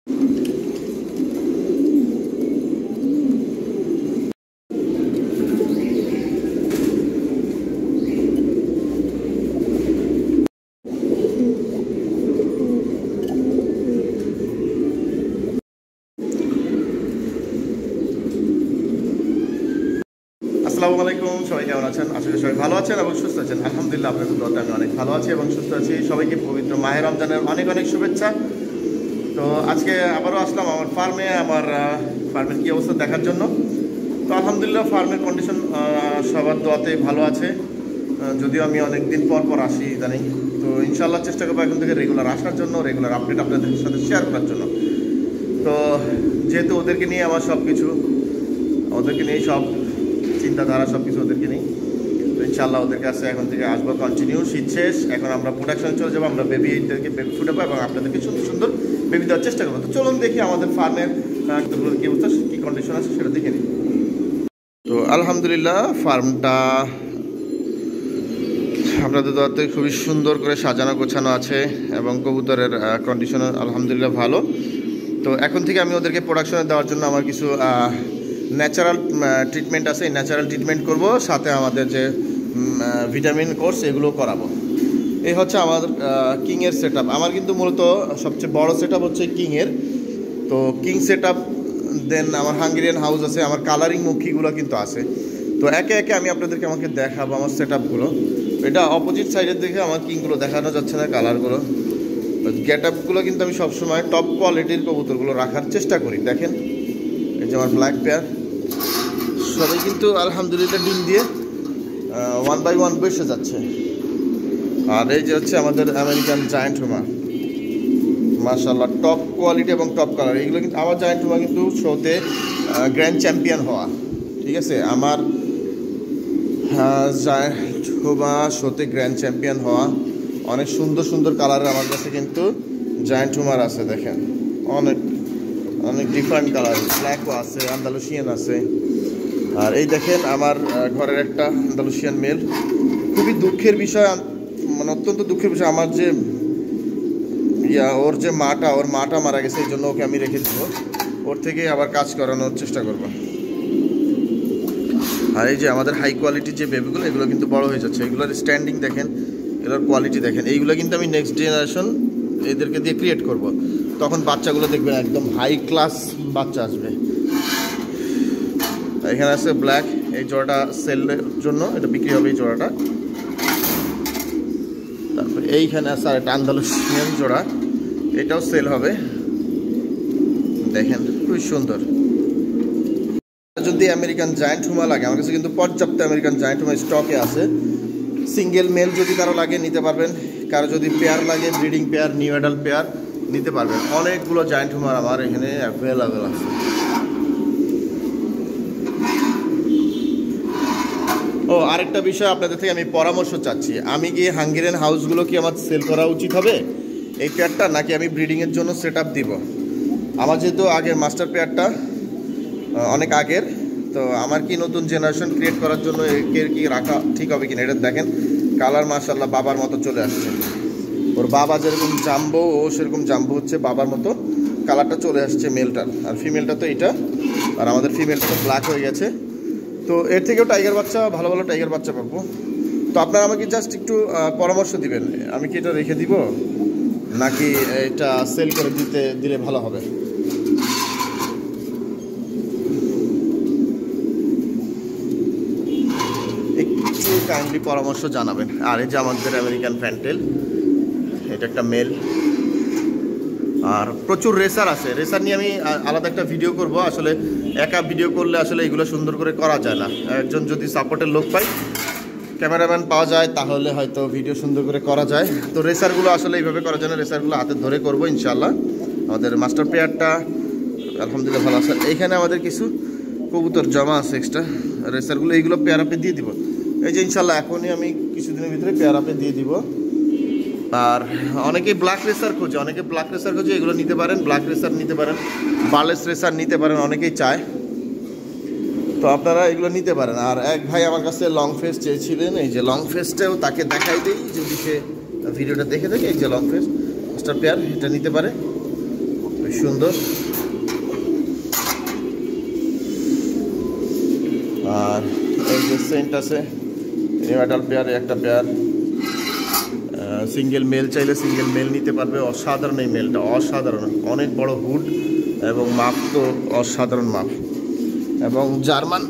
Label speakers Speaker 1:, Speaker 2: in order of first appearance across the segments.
Speaker 1: আসসালামু আলাইকুম, সবাই কেমন আছেন? আসলে সবাই ভালো আছেন এবং সুস্থ আছেন। আলহামদুলিল্লাহ, আপনাদের দোয়াতে আমি অনেক ভালো আছি এবং সুস্থ আছি। সবাইকে পবিত্র মাহে রমজানের অনেক অনেক শুভেচ্ছা। তো আজকে আবারও আসলাম আমার ফার্মে, আমার ফার্মের কী অবস্থা দেখার জন্য। তো আলহামদুলিল্লাহ, ফার্মের কন্ডিশন সবার দোয়াতে ভালো আছে। যদিও আমি অনেক দিন পর পর আসি ইদানিং, তো ইনশাআল্লাহ চেষ্টা করবো এখন থেকে রেগুলার আসার জন্য, রেগুলার আপডেট আপনাদের সাথে শেয়ার করার জন্য। তো যেহেতু ওদেরকে নিয়ে আমার সব কিছু, ওদেরকে নিয়েই সব চিন্তাধারা, সব কিছু ওদেরকে নিই। তো ইনশাআল্লাহ ওদের কাছে এখন থেকে আসবো কন্টিনিউ। শীত শেষ, এখন আমরা প্রোডাকশনে চলে যাবো। আমরা বেবিদেরকে বেবি ফুটাবো এবং আপনাদেরকে সুন্দর সুন্দর বেবি দেওয়ার চেষ্টা করবো। তো চলুন দেখি আমাদের ফার্মের কী অবস্থা, কী কন্ডিশন আছে সেটা দেখে নিই। তো আলহামদুলিল্লাহ, ফার্মটা আপনাদের দোয়াতে খুবই সুন্দর করে সাজানো গোছানো আছে এবং কবুতরের কন্ডিশন আলহামদুলিল্লাহ ভালো। তো এখন থেকে আমি ওদেরকে প্রোডাকশনে দেওয়ার জন্য আমার কিছু ন্যাচারাল ট্রিটমেন্ট আছে, এই ন্যাচারাল ট্রিটমেন্ট করব, সাথে আমাদের যে ভিটামিন কোর্স এগুলো করাবো। এই হচ্ছে আমাদের কিংয়ের সেট আপ। আমার কিন্তু মূলত সবচেয়ে বড় সেট আপ হচ্ছে কিংয়ের। তো কিং সেট আপ, দেন আমার হাঙ্গেরিয়ান হাউস আছে, আমার কালারিং মুখিগুলো কিন্তু আছে। তো একে একে আমি আপনাদেরকে আমাকে দেখাবো আমার সেট আপগুলো। এটা অপোজিট সাইডের দিকে আমার কিংগুলো দেখানো যাচ্ছে না, কালারগুলো। গেট আপগুলো কিন্তু আমি সবসময় টপ কোয়ালিটির কবুতরগুলো রাখার চেষ্টা করি। দেখেন, এই যে আমার ব্ল্যাক পেয়ার, সবাই কিন্তু আলহামদুলিল্লাহ ডিম দিয়ে 1 বাই 1 বসে যাচ্ছে। আর এই যে হচ্ছে আমাদের আমেরিকান জায়ান্ট হুমা, মাশাআল্লাহ টপ কোয়ালিটি এবং টপ কালার। এইগুলো কিন্তু আমার জায়ান্ট হুমা কিন্তু শোতে গ্র্যান্ড চ্যাম্পিয়ন হওয়া, ঠিক আছে? আমার জায়ান্ট হুমা শোতে গ্র্যান্ড চ্যাম্পিয়ন হওয়া। অনেক সুন্দর সুন্দর কালারের আমার কাছে কিন্তু জায়ান্ট হুমার আছে। দেখেন, অনেক অনেক ডিফারেন্ট কালার, ব্ল্যাকও আছে, আন্দালুসিয়ান আছে। আর এই দেখেন আমার ঘরের একটা আন্দালুসিয়ান মেল। খুবই দুঃখের বিষয়, মানে অত্যন্ত দুঃখের বিষয়, আমার যে ওর যে মাটা মারা গেছে, এই জন্য ওকে আমি রেখে দেবো। ওর থেকে আবার কাজ করানোর চেষ্টা করব। আর এই যে আমাদের হাই কোয়ালিটির যে বেবিগুলো, এগুলো কিন্তু বড় হয়ে যাচ্ছে। এগুলোর স্ট্যান্ডিং দেখেন, এগুলোর কোয়ালিটি দেখেন। এইগুলো কিন্তু আমি নেক্সট জেনারেশন এদেরকে দিয়ে ক্রিয়েট করব। তখন বাচ্চাগুলো দেখবেন একদম হাই ক্লাস বাচ্চা আসবে। এখানে আছে ব্ল্যাক, এই জোড়াটা সেলের জন্য, এটা বিক্রি হবে এই জোড়াটা। তারপরে এইখানে আছে আর একটা আন্দালুসিয়ান জোড়া, এটাও সেল হবে। দেখেন খুবই সুন্দর। যদি আমেরিকান জায়ান্ট হুমা লাগে, আমার কাছে কিন্তু পর্যাপ্ত আমেরিকান জায়ান্ট হুমা স্টকে আছে। সিঙ্গেল মেল যদি কারো লাগে নিতে পারবেন, কারো যদি পেয়ার লাগে, breeding pair, new adult pair নিতে পারবেন। অনেকগুলো জায়ান্ট হুমার আমার এখানে অ্যাভেলেবেল আছে। ও আরেকটা বিষয় আপনাদের থেকে আমি পরামর্শ চাচ্ছি, আমি কি হাঙ্গেরিয়ান হাউসগুলো কি আমার সেল করা উচিত হবে এই পেয়ারটা, নাকি আমি ব্রিডিংয়ের জন্য সেট আপ দিব? আমার যেহেতু আগের মাস্টার পেয়ারটা অনেক আগের, তো আমার কি নতুন জেনারেশন ক্রিয়েট করার জন্য একে কি রাখা ঠিক হবে কিনা? এটা দেখেন, কালার মাশাআল্লাহ বাবার মতো চলে আসছে। ওর বাবা যেরকম জাম্বো, ও সেরকম জাম্বো হচ্ছে বাবার মতো কালারটা চলে আসছে মেলটার। আর ফিমেলটা তো এটা, আর আমাদের ফিমেলটা তো ব্ল্যাক হয়ে গেছে। তো এর থেকেও টাইগার বাচ্চা, ভালো ভালো টাইগার বাচ্চা পাবো। তো আপনারা আমাকে জাস্ট একটু পরামর্শ দিবেন, আমি কি এটা রেখে দিব নাকি এটা সেল করে দিলে ভালো হবে? একটু কাইন্ডলি পরামর্শ জানাবেন। আর এই যে আমাদের আমেরিকান ফ্যান্টেল, এটা একটা মেল। আর প্রচুর রেসার আছে, রেসার নিয়ে আমি আলাদা একটা ভিডিও করব। আসলে একা ভিডিও করলে আসলে এগুলো সুন্দর করে করা যায় না। একজন যদি সাপোর্টের লোক পাই, ক্যামেরাম্যান পাওয়া যায়, তাহলে হয়তো ভিডিও সুন্দর করে করা যায়। তো রেসারগুলো আসলে এইভাবে করা যায় না, রেসারগুলো হাতে ধরে করবো ইনশাআল্লাহ। আমাদের মাস্টার পেয়ারটা আলহামদুলিল্লাহ ভালো আছে। এইখানে আমাদের কিছু কবুতর জমা আছে এক্সট্রা, রেসারগুলো এইগুলো পেয়ার আপে দিয়ে দিব। এই যে ইনশাআল্লাহ এখনই আমি কিছুদিনের ভিতরে পেয়ার আপে দিয়ে দিব। আর অনেকেই ব্ল্যাক রেসার খোঁজে, এগুলো নিতে পারেন, ব্ল্যাক রেসার নিতে পারেন, বার্লেস রেসার নিতে পারেন, অনেকেই চায়। তো আপনারা এগুলো নিতে পারেন। আর এক ভাই আমার কাছে লং ফেস চেয়েছিলেন, এই যে লং ফেসটাও তাকে দেখাই দিই যদি সে ভিডিওটা দেখে থাকে। এই যে লং ফেস মাস্টার পেয়ার, এটা নিতে পারে। সুন্দর। আর এই যে সেন্ট আছে, নিউডাল পেয়ারে একটা পেয়ার, সিঙ্গেল মেল চাইলে সিঙ্গেল মেল নিতে পারবে। অসাধারণ এই মেলটা, অসাধারণ, অনেক বড় হুড এবং মাপ তো অসাধারণ মাপ। এবং জার্মান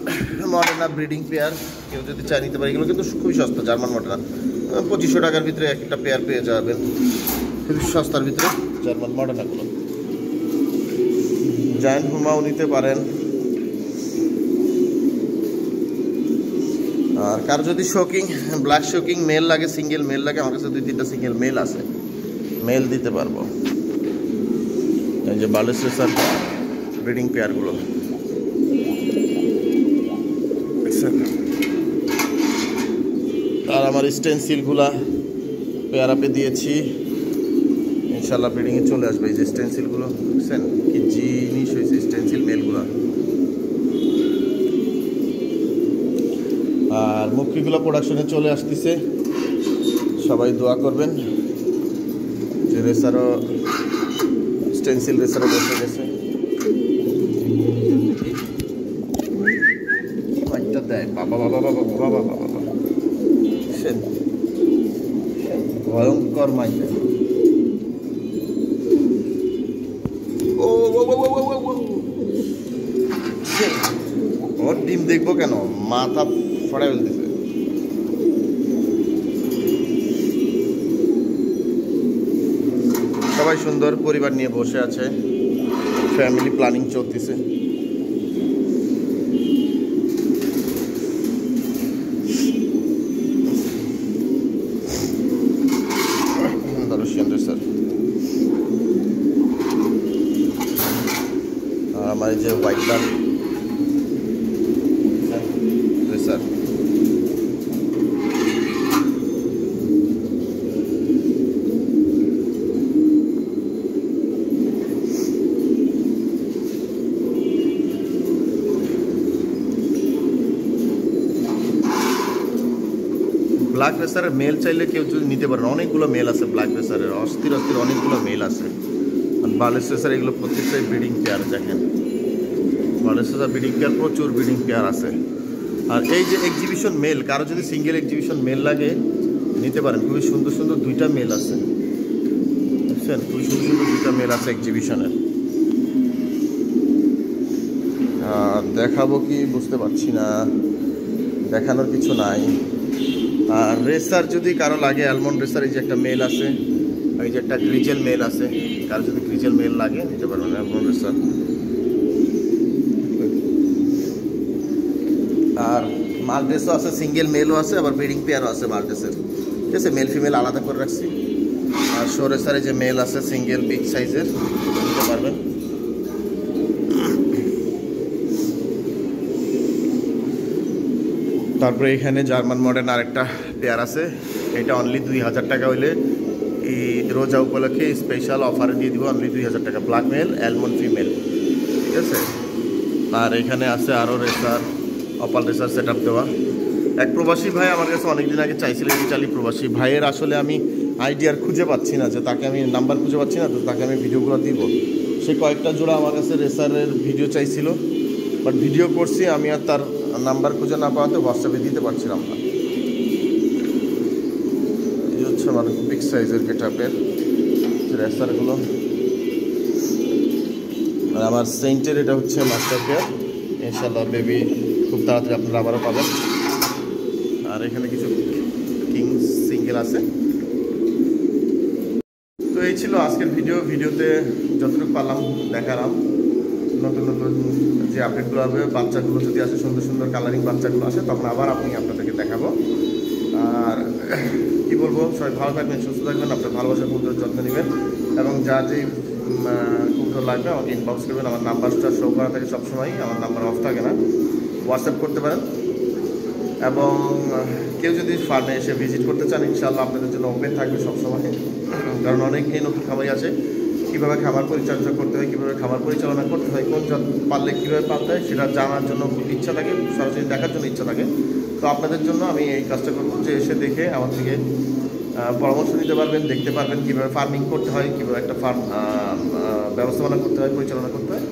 Speaker 1: মডার্না ব্রিডিং পেয়ার কেউ যদি চাই নিতে পারে। এগুলো কিন্তু খুবই সস্তা, জার্মান মডার্না 2500 টাকার ভিতরে একটা পেয়ার পেয়ে যাবেন, খুবই সস্তার ভিতরে জার্মান মডার্নাগুলো। জায়ান্ট হুমাও নিতে পারেন। আর কার যদি শোকিং ব্ল্যাক শোকিং মেল লাগে, সিঙ্গেল মেল লাগে, আমার কাছে 2-3টা সিঙ্গেল মেল আছে, মেল দিতে পারবো। এই যে বার্লেস রেসার ব্রিডিং পেয়ারগুলো আর আমার স্টেনসিলগুলা পেয়ার আপে দিয়েছি, ইনশাল্লাহ ব্রিডিংয়ে চলে আসবে। এই যে স্টেনসিলগুলো বুঝছেন কি জিনিস হয়েছে স্টেনসিল মেলগুলো। আর মুক্তিগুলো প্রোডাকশনে চলে আসতেছে, সবাই দোয়া করবেন। যে রেসারও স্টেনসিল রেসারও বসে গেছে, মাইকটা দেয় বাবা বাবা বাবা বাবা বাবা বাবা, ভয়ঙ্কর মাইক দেয়। ও ওর ডিম দেখবো কেন, মাথা ফড়াই ফেলতেছে। সবাই সুন্দর পরিবার নিয়ে বসে আছে, ফ্যামিলি প্ল্যানিং চলতেছে। স্যার আমার এই যে হোয়াইট ব্লাড স্যার, ব্ল্যাক রেসারের মেল চাইলে কেউ যদি নিতে পারেন, অনেকগুলো মেল আছে ব্ল্যাক রেসারের, অস্থির অস্থির অনেকগুলো মেল আছে। আর বার্লেস রেসার এগুলো প্রত্যেকটাই ব্রিডিং পেয়ার, দেখেন বার্লেস রেসার ব্রিডিং পেয়ার, প্রচুর ব্রিডিং পেয়ার আছে। আর এই যে এক্সিবিশন মেল, কারো যদি সিঙ্গেল এক্সিবিশন মেল লাগে নিতে পারেন, খুবই সুন্দর সুন্দর 2টা মেল আছে, বুঝছেন, খুবই সুন্দর সুন্দর 2টা মেল আছে এক্সিবিশনের। দেখাবো কি বুঝতে পারছি না, দেখানোর কিছু নাই। আর রেসার যদি কারো লাগে, অ্যালমন্ড রেসার এই যে একটা মেল আছে, এই যে একটা গ্রিজেল মেল আছে, কারো যদি গ্রিজেল মেল লাগে নিতে পারবেন অ্যালমন্ড রেসার। আর মাল্টেসও আছে, সিঙ্গেল মেলও আছে, আবার ব্রিডিং পেয়ারও আছে মাল্টেসের, ঠিক আছে, মেল ফিমেল আলাদা করে রাখছি। আর শো রেসারে যে মেল আছে সিঙ্গেল বিগ সাইজের নিতে পারবেন। তারপরে এখানে জার্মান মডার্ন আরেকটা পেয়ার আছে, এটা অনলি 2000 টাকা হইলে এই রোজা উপলক্ষে স্পেশাল অফারে দিয়ে দিব, অনলি 2000 টাকা, ব্ল্যাক মেল অ্যালমন্ড ফিমেল, ঠিক আছে। আর এখানে আছে আরও racer, opal racer set up দেওয়া। এক প্রবাসী ভাই আমার কাছে অনেকদিন আগে চাইছিলেন, ইটালি প্রবাসী ভাইয়ের আসলে আমি আইডিয়ার খুঁজে পাচ্ছি না, যে তাকে আমি নাম্বার খুঁজে পাচ্ছি না, তো তাকে আমি ভিডিওগুলো দিব। সে কয়েকটা জোড়া আমার কাছে রেসারের ভিডিও চাইছিল, বাট ভিডিও করছি আমি, আর তার নাম্বার খুঁজে না পাওয়াতে হোয়াটসঅ্যাপে দিতে পারছিলাম না। এই হচ্ছে আমার বিগ সাইজের গেটআপের রেসারগুলো। আর আমার সেন্টের এটা হচ্ছে মাস্টার পেয়ার, ইনশাল্লাহ বেবি খুব তাড়াতাড়ি আপনারা আবারও পাবেন। আর এখানে কিছু কিং সিঙ্গেল আছে। তো এই ছিল আজকের ভিডিওতে যতটুকু পারলাম দেখালাম। নতুন নতুন যে আপডেটগুলো হবে, বাচ্চাগুলো যদি আসে, সুন্দর সুন্দর কালারিং বাচ্চাগুলো আসে, তখন আবার আপনাদেরকে দেখাবো। আর কি বলবো, সবাই ভালো থাকবেন, সুস্থ থাকবেন, আপনার ভালোবাসার কবুতরের যত্ন নেবেন, এবং যা যেই কবুতর লাগবে আমাকে ইনবক্স করবেন। আমার নাম্বারটা শো করা থাকে সবসময়, আমার নাম্বার অফ থাকে না, হোয়াটসঅ্যাপ করতে পারেন। এবং কেউ যদি ফার্মে এসে ভিজিট করতে চান, ইনশাআল্লাহ আপনাদের জন্য ওপেন থাকবে সবসময়, কারণ অনেকেই নতুন খামারি আছে, কীভাবে খাবার পরিচর্যা করতে হয়, কীভাবে খাবার পরিচালনা করতে হয়, কোন জাত পারলে কীভাবে পালতে হয় সেটা জানার জন্য ইচ্ছা থাকে, সরাসরি দেখার জন্য ইচ্ছা থাকে। তো আপনাদের জন্য আমি এই কাজটা করব, যে এসে দেখে আমার থেকে পরামর্শ নিতে পারবেন, দেখতে পারবেন কীভাবে ফার্মিং করতে হয়, কীভাবে একটা ফার্ম ব্যবস্থাপনা করতে হয়, পরিচালনা করতে হয়।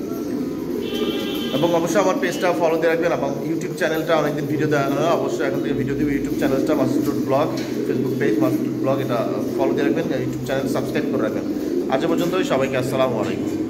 Speaker 1: এবং অবশ্যই আমার পেজটা ফলো দিয়ে রাখবেন এবং ইউটিউব চ্যানেলটা অনেকদিন ভিডিও দেওয়া হয়, অবশ্যই এখন থেকে ভিডিও দিব। ইউটিউব চ্যানেলটা Masud blog, Facebook page Masud blog, এটা ফলো দিয়ে রাখবেন, ইউটিউব চ্যানেল সাবস্ক্রাইব করে রাখবেন। আজ পর্যন্তই, সবাইকে আসসালামু আলাইকুম।